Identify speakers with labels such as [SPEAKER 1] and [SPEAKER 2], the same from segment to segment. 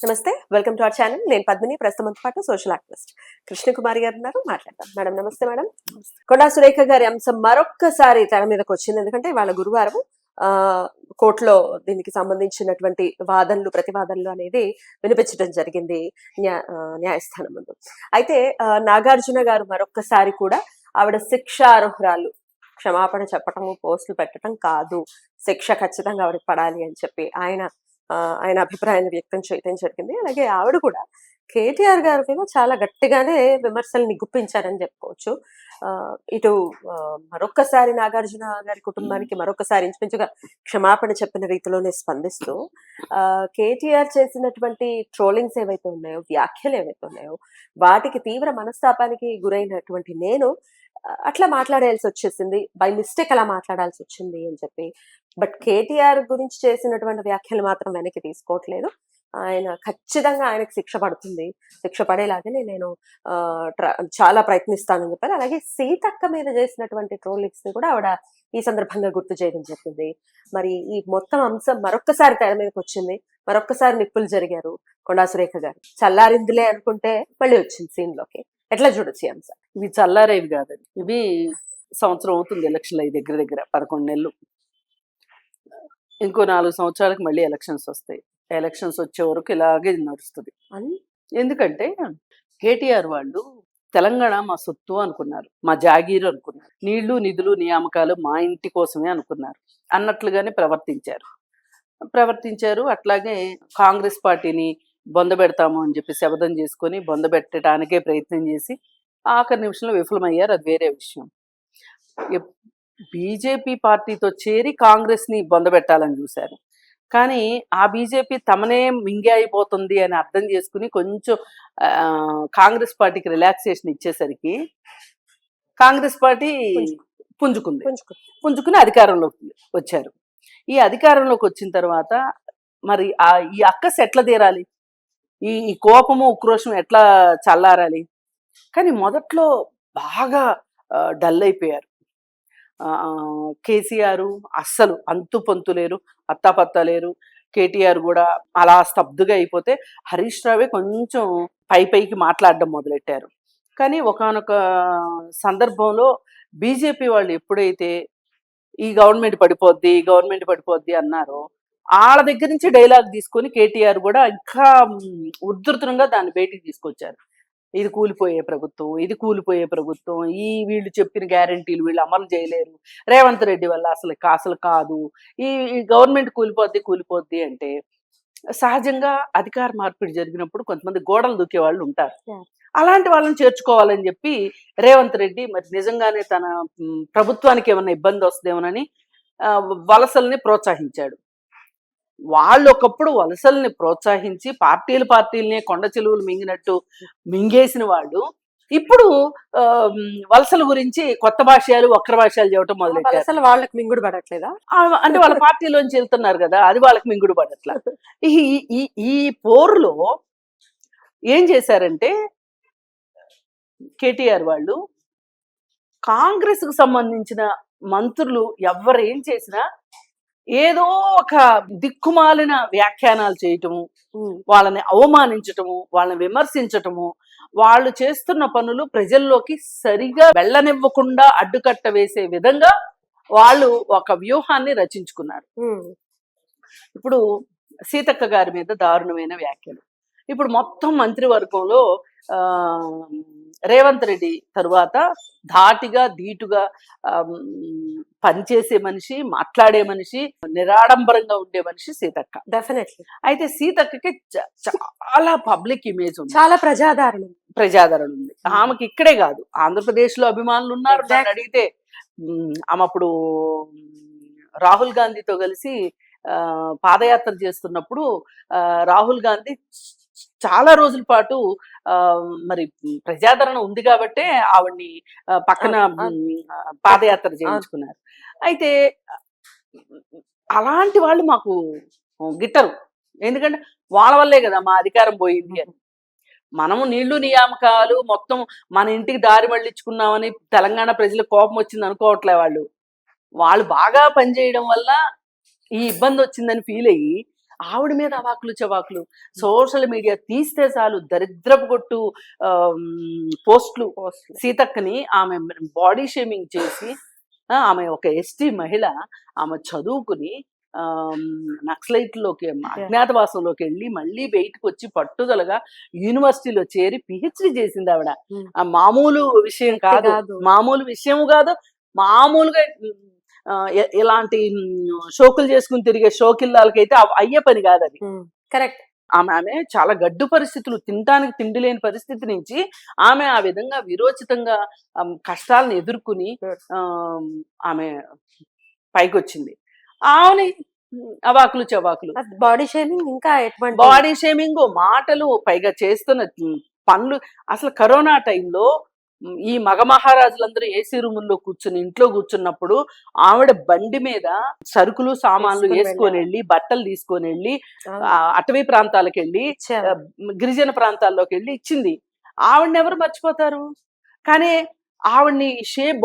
[SPEAKER 1] నమస్తే, welcome to our channel. నేను పద్మిని, ప్రస్తుతంతో పాటు సోషల్ యాక్టివిస్ట్ కృష్ణకుమారి గారు ఉన్నారు. మాట్లాడతాం. మేడం నమస్తే. మేడం, కొండా సురేఖ గారి అంశం మరొక్కసారి తెర మీదకి వచ్చింది. ఎందుకంటే వాళ్ళ గురువారం కోర్టులో దీనికి సంబంధించినటువంటి వాదనలు ప్రతివాదనలు అనేది వినిపించడం జరిగింది న్యాయస్థానం ముందు. అయితే నాగార్జున గారు మరొక్కసారి కూడా ఆవిడ శిక్షార్హురాలు, క్షమాపణ చెప్పటము, పోస్టులు పెట్టడం కాదు, శిక్ష ఖచ్చితంగా ఆవిడకి పడాలి అని చెప్పి ఆయన అభిప్రాయాన్ని వ్యక్తం చేయడం జరిగింది. అలాగే ఆవిడ కూడా కేటీఆర్ గారి మీద చాలా గట్టిగానే విమర్శల్ని గుప్పించారని చెప్పుకోవచ్చు. ఇటు మరొక్కసారి నాగార్జున గారి కుటుంబానికి మరొకసారి ఇంచుమించుగా క్షమాపణ చెప్పిన రీతిలోనే స్పందిస్తూ కేటీఆర్ చేసినటువంటి ట్రోలింగ్స్ ఏవైతే ఉన్నాయో, వ్యాఖ్యలు ఏవైతే ఉన్నాయో, వాటికి తీవ్ర మనస్తాపానికి గురైనటువంటి నేను అట్లా మాట్లాడాల్సి వచ్చేసింది, బై మిస్టేక్ అలా మాట్లాడాల్సి వచ్చింది అని చెప్పి. బట్ కేటీఆర్ గురించి చేసినటువంటి వ్యాఖ్యలు మాత్రం వెనక్కి తీసుకోవట్లేదు. ఆయన ఖచ్చితంగా ఆయనకు శిక్ష పడుతుంది, శిక్ష పడేలాగానే నేను చాలా ప్రయత్నిస్తానని చెప్పారు. అలాగే సీతక్క మీద చేసినటువంటి ట్రోలింగ్స్ ని కూడా ఆవిడ ఈ సందర్భంగా గుర్తు చేయడం జరిగింది. మరి ఈ మొత్తం అంశం మరొక్కసారి తెర మీదకి వచ్చింది, మరొక్కసారి నిప్పులు జరిగారు. కొండా సురేఖ గారు చల్లారిందిలే అనుకుంటే మళ్ళీ వచ్చింది సీన్ లోకి. ఎట్లా చూడొచ్చు ఈ అంశం?
[SPEAKER 2] ఇవి చల్లారేవి కాదండి, ఇవి సంవత్సరం అవుతుంది ఎలక్షన్లు అయ్యి దగ్గర 11 నెలలు. ఇంకో 4 సంవత్సరాలకు మళ్ళీ ఎలక్షన్స్ వస్తాయి. ఎలక్షన్స్ వచ్చే వరకు ఇలాగే నడుస్తుంది. ఎందుకంటే కేటీఆర్ వాళ్ళు తెలంగాణ మా సొత్తు అనుకున్నారు, మా జాగీరు అనుకున్నారు, నీళ్లు నిధులు నియామకాలు మా ఇంటి కోసమే అనుకున్నారు అన్నట్లుగానే ప్రవర్తించారు. అట్లాగే కాంగ్రెస్ పార్టీని బొందబెడతాము అని చెప్పి శపథం చేసుకొని బొందబెట్టడానికే ప్రయత్నం చేసి ఆఖరి నిమిషంలో విఫలమయ్యారు. అది వేరే విషయం. బీజేపీ పార్టీతో చేరి కాంగ్రెస్ ని బొందబెట్టాలని చూశారు. కానీ ఆ బీజేపీ తమనే మింగే అయిపోతుంది అని అర్థం చేసుకుని కొంచెం కాంగ్రెస్ పార్టీకి రిలాక్సేషన్ ఇచ్చేసరికి కాంగ్రెస్ పార్టీ పుంజుకుని అధికారంలోకి వచ్చారు. ఈ అధికారంలోకి వచ్చిన తర్వాత మరి ఈ అక్కస్ ఎట్లా తీరాలి, ఈ కోపము ఉక్రోషం ఎట్లా చల్లారాలి? కానీ మొదట్లో బాగా డల్ అయిపోయారు. కేసీఆర్ అస్సలు అంతు పొంతు లేరు, అత్తాపత్తా లేరు. కేటీఆర్ కూడా అలా స్తబ్దుగా అయిపోతే హరీష్ రావే కొంచెం పైకి మాట్లాడడం మొదలెట్టారు. కానీ ఒకానొక సందర్భంలో బీజేపీ వాళ్ళు ఎప్పుడైతే ఈ గవర్నమెంట్ పడిపోద్ది అన్నారో, వాళ్ళ దగ్గర నుంచి డైలాగ్ తీసుకొని కేటీఆర్ కూడా ఇంకా ఉధృతంగా దాన్ని బయటికి తీసుకొచ్చారు. ఇది కూలిపోయే ప్రభుత్వం, ఈ వీళ్ళు చెప్పిన గ్యారంటీలు వీళ్ళు అమలు చేయలేరు, రేవంత్ రెడ్డి వల్ల అసలు కాదు, ఈ గవర్నమెంట్ కూలిపోద్ది అంటే సహజంగా అధికార మార్పిడి జరిగినప్పుడు కొంతమంది గోడలు దూకే వాళ్ళు ఉంటారు. అలాంటి వాళ్ళని చేర్చుకోవాలని చెప్పి రేవంత్ రెడ్డి మరి నిజంగానే తన ప్రభుత్వానికి ఏమన్నా ఇబ్బంది వస్తుందేమోనని వలసల్ని ప్రోత్సహించాడు. వాళ్ళు ఒకప్పుడు వలసల్ని ప్రోత్సహించి పార్టీలనే కొండ చెలువులు మింగినట్టు మింగేసిన వాళ్ళు ఇప్పుడు వలసల గురించి కొత్త భాషలు వక్ర భాషలు చెప్పడం మొదలెట్టారు.
[SPEAKER 1] వాళ్ళకి మింగుడు పడట్లేదా
[SPEAKER 2] అంటే వాళ్ళ పార్టీలోంచి వెళ్తున్నారు కదా, అది వాళ్ళకి మింగుడు పడట్లా. ఈ పోరులో ఏం చేశారంటే కేటీఆర్ వాళ్ళు కాంగ్రెస్ కు సంబంధించిన మంత్రులు ఎవరేం చేసినా ఏదో ఒక దిక్కుమాలిన వ్యాఖ్యానాలు చేయటము, వాళ్ళని అవమానించటము, వాళ్ళని విమర్శించటము, వాళ్ళు చేస్తున్న పనులు ప్రజల్లోకి సరిగా వెళ్ళనివ్వకుండా అడ్డుకట్ట వేసే విధంగా వాళ్ళు ఒక వ్యూహాన్ని రచించుకున్నారు. ఇప్పుడు సీతక్క గారి మీద దారుణమైన వ్యాఖ్యలు. ఇప్పుడు మొత్తం మంత్రివర్గంలో రేవంత్ రెడ్డి తరువాత ధాటిగా ధీటుగా పనిచేసే మనిషి, మాట్లాడే మనిషి, నిరాడంబరంగా ఉండే మనిషి సీతక్క.
[SPEAKER 1] డెఫినెట్లీ.
[SPEAKER 2] అయితే సీతక్కకి చాలా పబ్లిక్ ఇమేజ్ ఉంది,
[SPEAKER 1] చాలా ప్రజాదరణ ఉంది.
[SPEAKER 2] ఆమెకి ఇక్కడే కాదు, ఆంధ్రప్రదేశ్ లో అభిమానులు ఉన్నారు. దాన్ని అడిగితే ఆమె అప్పుడు రాహుల్ గాంధీతో కలిసి పాదయాత్ర చేస్తున్నప్పుడు రాహుల్ గాంధీ చాలా రోజుల పాటు మరి ప్రజాదరణ ఉంది కాబట్టే ఆవిడ్ని పక్కన పాదయాత్ర చేయించుకున్నారు. అయితే అలాంటి వాళ్ళు మాకు గిట్టరు, ఎందుకంటే వాళ్ళ వల్లే కదా మా అధికారం పోయింది అని. మనము నీళ్లు నియామకాలు మొత్తం మన ఇంటికి దారి మళ్ళించుకున్నామని తెలంగాణ ప్రజలకు కోపం వచ్చింది అనుకోవట్లే. వాళ్ళు బాగా పనిచేయడం వల్ల ఈ ఇబ్బంది వచ్చిందని ఫీల్ అయ్యి ఆవిడ మీద అవాకులు చవాకులు. సోషల్ మీడియా తీస్తే చాలు దరిద్రపు కొట్టు పోస్టులు. సీతక్కని ఆమె బాడీ షేమింగ్ చేసి, ఆమె ఒక ఎస్టీ మహిళ, ఆమె చదువుకుని నక్సలైట్లోకి అజ్ఞాతవాసంలోకి వెళ్ళి మళ్ళీ బయటకు వచ్చి పట్టుదలగా యూనివర్సిటీలో చేరి పిహెచ్డి చేసింది ఆవిడ. ఆ మామూలు విషయం కాదు, మామూలు విషయం కాదు. మామూలుగా ఇలాంటి షోకులు చేసుకుని తిరిగే షోకిల్లాలకైతే అయ్యే పని కాదు అది.
[SPEAKER 1] కరెక్ట్.
[SPEAKER 2] ఆమె చాలా గడ్డు పరిస్థితులు, తినటానికి తిండి లేని పరిస్థితి నుంచి ఆమె ఆ విధంగా విరోచితంగా కష్టాలను ఎదుర్కొని ఆమె పైకి వచ్చింది. ఆమెని అవాకులు చవాకులు,
[SPEAKER 1] బాడీ షేమింగ్, ఇంకా ఎటువంటి
[SPEAKER 2] బాడీ షేమింగ్, మాటలు, పైగా చేస్తున్న పనులు. అసలు కరోనా టైంలో ఈ మగ మహారాజులందరూ ఏసీ రూముల్లో కూర్చుని ఇంట్లో కూర్చున్నప్పుడు ఆవిడ బండి మీద సరుకులు సామాన్లు వేసుకొని వెళ్ళి, బట్టలు తీసుకొని వెళ్ళి అటవీ ప్రాంతాలకు వెళ్ళి, గిరిజన ప్రాంతాల్లోకి వెళ్ళి ఇచ్చింది. ఆవిడని ఎవరు మర్చిపోతారు? కానీ ఆవిడ్ని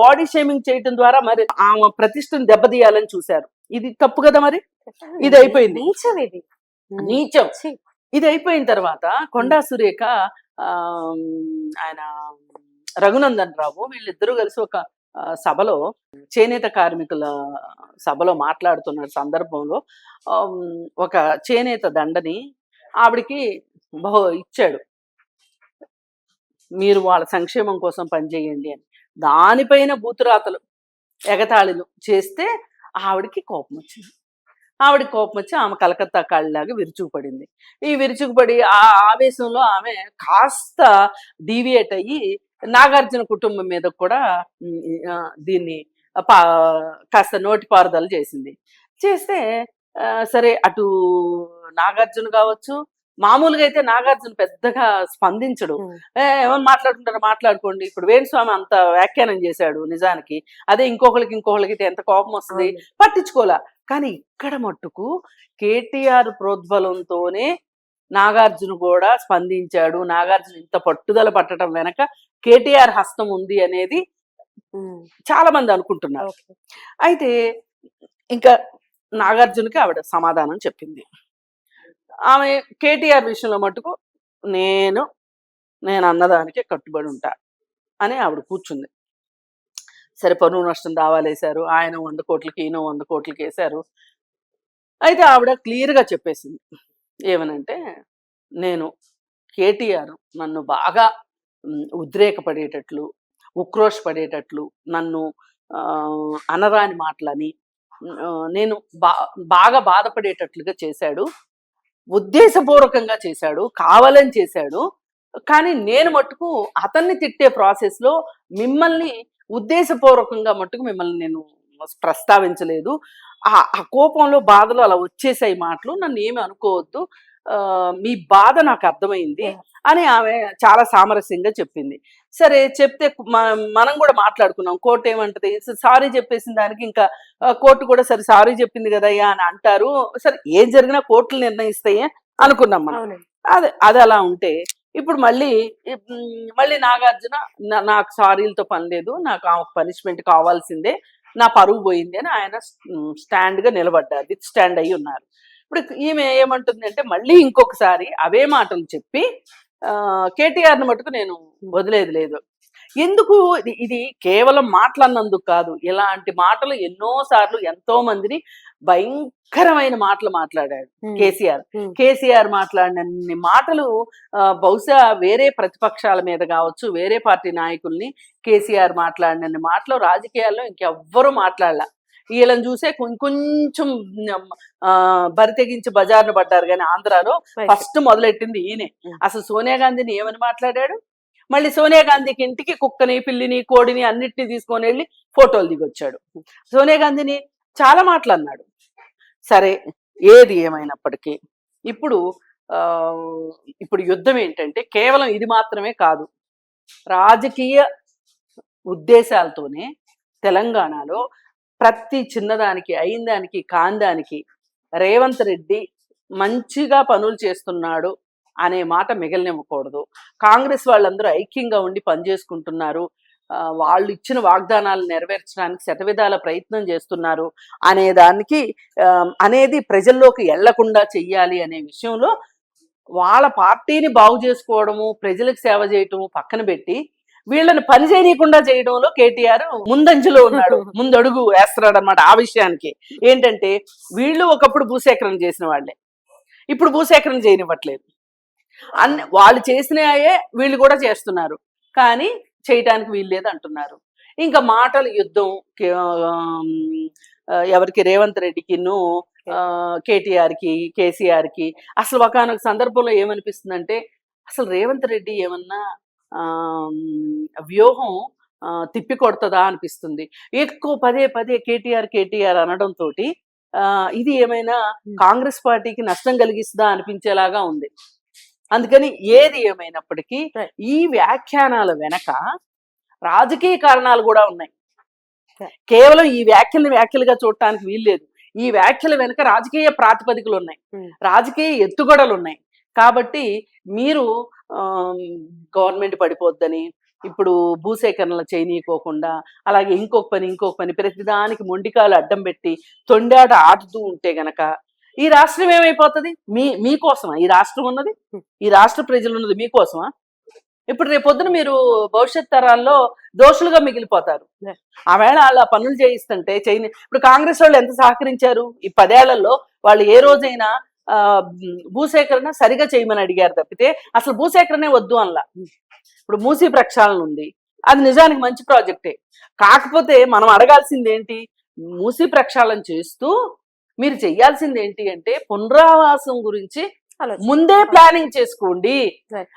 [SPEAKER 2] బాడీ షేమింగ్ చేయటం ద్వారా మరి ఆమె ప్రతిష్టను దెబ్బతీయాలని చూశారు. ఇది తప్పు కదా. మరి ఇది అయిపోయింది, నీచం. ఇది అయిపోయిన తర్వాత కొండా సురేఖ, ఆయన రఘునందన్ రావు, వీళ్ళిద్దరూ కలిసి ఒక సభలో, చేనేత కార్మికుల సభలో మాట్లాడుతున్న సందర్భంలో ఒక చేనేత దండని ఆవిడికి ఇచ్చాడు, మీరు వాళ్ళ సంక్షేమం కోసం పనిచేయండి అని. దానిపైన బూతురాతలు, ఎగతాళిలు చేస్తే ఆవిడికి కోపం వచ్చింది. ఆవిడకి కోపం వచ్చి ఆమె కలకత్తా కాళ్ళలాగా విరుచుకుపడింది. ఈ విరుచుకుపడి ఆ ఆవేశంలో ఆమె కాస్త డీవియేట్ అయ్యి నాగార్జున కుటుంబం మీద కూడా దీన్ని కాస్త నోటిపారుదల చేసింది. చేస్తే సరే, అటు నాగార్జున కావచ్చు, మామూలుగా అయితే నాగార్జున పెద్దగా స్పందించడు. ఏమని మాట్లాడుకుంటారో మాట్లాడుకోండి. ఇప్పుడు వేణుస్వామి అంత వ్యాఖ్యానం చేశాడు నిజానికి, అదే ఇంకొకరికి ఎంత కోపం వస్తుంది, పట్టించుకోలే. కానీ ఇక్కడ మట్టుకు కేటీఆర్ ప్రోద్బలంతోనే నాగార్జున కూడా స్పందించాడు. నాగార్జున ఇంత పట్టుదల పట్టడం వెనక కేటీఆర్ హస్తం ఉంది అనేది చాలా మంది అనుకుంటున్నారు. అయితే ఇంకా నాగార్జునకి ఆవిడ సమాధానం చెప్పింది. ఆమె కేటీఆర్ విషయంలో మటుకు నేను అన్నదానికే కట్టుబడి ఉంటా అని ఆవిడ కూర్చుంది. సరే, పన్ను నష్టం దావాలేశారు, ఆయన 100 కోట్లకి ఈయన 100 కోట్లకి వేశారు. అయితే ఆవిడ క్లియర్గా చెప్పేసింది ఏమనంటే, నేను కేటీఆర్ నన్ను బాగా ఉద్రేకపడేటట్లు, ఉక్రోషపడేటట్లు, నన్ను అనరాని మాటలని, నేను బాగా బాధపడేటట్లుగా చేశాడు. ఉద్దేశపూర్వకంగా చేశాడు, కావాలని చేశాడు. కానీ నేను మట్టుకు అతన్ని తిట్టే ప్రాసెస్లో మిమ్మల్ని ఉద్దేశపూర్వకంగా మట్టుకు మిమ్మల్ని నేను ప్రస్తావించలేదు. ఆ కోపంలో, బాధలో అలా వచ్చేసాయి మాటలు, నన్ను ఏమి అనుకోవద్దు, మీ బాధ నాకు అర్థమైంది అని ఆమె చాలా సామరస్యంగా చెప్పింది. సరే, చెప్తే మనం కూడా మాట్లాడుకున్నాం. కోర్టు ఏమంటది, సారీ చెప్పేసిన దానికి ఇంకా కోర్టు కూడా సరే సారీ చెప్పింది కదయ్యా అని అంటారు. సరే, ఏం జరిగినా కోర్టులు నిర్ణయిస్తాయి అనుకున్నాం మనం. అది అలా ఉంటే ఇప్పుడు మళ్ళీ నాగార్జున నాకు సారీలతో పని లేదు, నాకు ఆ పనిష్మెంట్ కావాల్సిందే, నా పరువు పోయింది అని ఆయన స్టాండ్గా నిలబడ్డారు, విత్ స్టాండ్ అయ్యి ఉన్నారు. ఇప్పుడు ఈమె ఏమంటుంది అంటే, మళ్ళీ ఇంకొకసారి అవే మాటలు చెప్పి కేటీఆర్ని మటుకు నేను వదిలేది లేదు. ఎందుకు ఇది కేవలం మాటలన్నందుకు కాదు, ఇలాంటి మాటలు ఎన్నోసార్లు ఎంతో మందిని భయంకరమైన మాటలు మాట్లాడాడు కేసీఆర్ మాట్లాడినన్ని మాటలు బహుశా వేరే ప్రతిపక్షాల మీద కావచ్చు, వేరే పార్టీ నాయకుల్ని కేసీఆర్ మాట్లాడినన్ని మాటలు రాజకీయాల్లో ఇంకెవ్వరూ మాట్లాడలా. వీళ్ళని చూసే కొంచెం బరి తెగించి బజార్ను పడ్డారు. కానీ ఆంధ్రాలో ఫస్ట్ మొదలెట్టింది ఈయనే. అసలు సోనియా గాంధీని ఏమని మాట్లాడాడు? మళ్ళీ సోనియా గాంధీకి ఇంటికి కుక్కని, పిల్లిని, కోడిని అన్నిటిని తీసుకొని వెళ్ళి ఫోటోలు దిగొచ్చాడు. సోనియా గాంధీని చాలా మాటలు అన్నాడు. సరే, ఏది ఏమైనప్పటికీ ఇప్పుడు యుద్ధం ఏంటంటే కేవలం ఇది మాత్రమే కాదు, రాజకీయ ఉద్దేశాలతోనే తెలంగాణలో ప్రతి చిన్నదానికి, అయిందానికి, కాందానికి రేవంత్ రెడ్డి మంచిగా పనులు చేస్తున్నాడు అనే మాట మిగలనివ్వకూడదు. కాంగ్రెస్ వాళ్ళందరూ ఐక్యంగా ఉండి పనిచేసుకుంటున్నారు, వాళ్ళు ఇచ్చిన వాగ్దానాలు నెరవేర్చడానికి శతవిధాల ప్రయత్నం చేస్తున్నారు అనే దానికి అనేది ప్రజల్లోకి వెళ్లకుండా చెయ్యాలి అనే విషయంలో వాళ్ళ పార్టీని బాగు చేసుకోవడము, ప్రజలకు సేవ చేయటము పక్కన పెట్టి వీళ్ళని పని చేయకుండా చేయడంలో కేటీఆర్ ముందంజలో ఉన్నాడు, ముందడుగు వేస్తున్నాడు అనమాట. ఆ విషయానికి ఏంటంటే వీళ్ళు ఒకప్పుడు భూసేకరణ చేసిన వాళ్ళే, ఇప్పుడు భూసేకరణ చేయనివ్వట్లేదు. వాళ్ళు చేసినాయే వీళ్ళు కూడా చేస్తున్నారు, కానీ చేయటానికి వీలు లేదు అంటున్నారు. ఇంకా మాటల యుద్ధం ఎవరికి, రేవంత్ రెడ్డికిను కేటీఆర్కి, కేసీఆర్కి. అసలు ఒకానొక సందర్భంలో ఏమనిపిస్తుందంటే అసలు రేవంత్ రెడ్డి ఏమన్నా వ్యూహం తిప్పి కొడుతుందా అనిపిస్తుంది. ఎక్కువ పదే పదే కేటీఆర్ అనడంతో ఇది ఏమైనా కాంగ్రెస్ పార్టీకి నష్టం కలిగిస్తుందా అనిపించేలాగా ఉంది. అందుకని ఏది ఏమైనప్పటికీ ఈ వ్యాఖ్యానాల వెనక రాజకీయ కారణాలు కూడా ఉన్నాయి. కేవలం ఈ వ్యాఖ్యలుగా చూడటానికి వీల్లేదు. ఈ వ్యాఖ్యల వెనుక రాజకీయ ప్రాతిపదికలు ఉన్నాయి, రాజకీయ ఎత్తుగడలు ఉన్నాయి. కాబట్టి మీరు గవర్నమెంట్ పడిపోద్దని ఇప్పుడు భూసేకరణలు చేయనీయకోకుండా, అలాగే ఇంకొక పని ప్రతిదానికి మొండికాలు అడ్డం పెట్టి తొండాట ఆడుతూ ఉంటే గనక ఈ రాష్ట్రం ఏమైపోతుంది? మీకోసమా ఈ రాష్ట్రం ఉన్నది? ఈ రాష్ట్ర ప్రజలు ఉన్నది మీకోసమా? ఇప్పుడు రేపొద్దున మీరు భవిష్యత్ తరాల్లో దోషులుగా మిగిలిపోతారు. ఆవేళ వాళ్ళ పనులు చేయిస్తుంటే ఇప్పుడు కాంగ్రెస్ వాళ్ళు ఎంత సహకరించారు ఈ 10 ఏళ్లలో? వాళ్ళు ఏ రోజైనా భూసేకరణ సరిగా చేయమని అడిగారు తప్పితే అసలు భూసేకరణే వద్దు అనలా. ఇప్పుడు మూసీ ప్రక్షాళన ఉంది, అది నిజానికి మంచి ప్రాజెక్టే. కాకపోతే మనం అడగాల్సింది ఏంటి? మూసీ ప్రక్షాళన చేస్తూ మీరు చెయ్యాల్సింది ఏంటి అంటే పునరావాసం గురించి ముందే ప్లానింగ్ చేసుకోండి.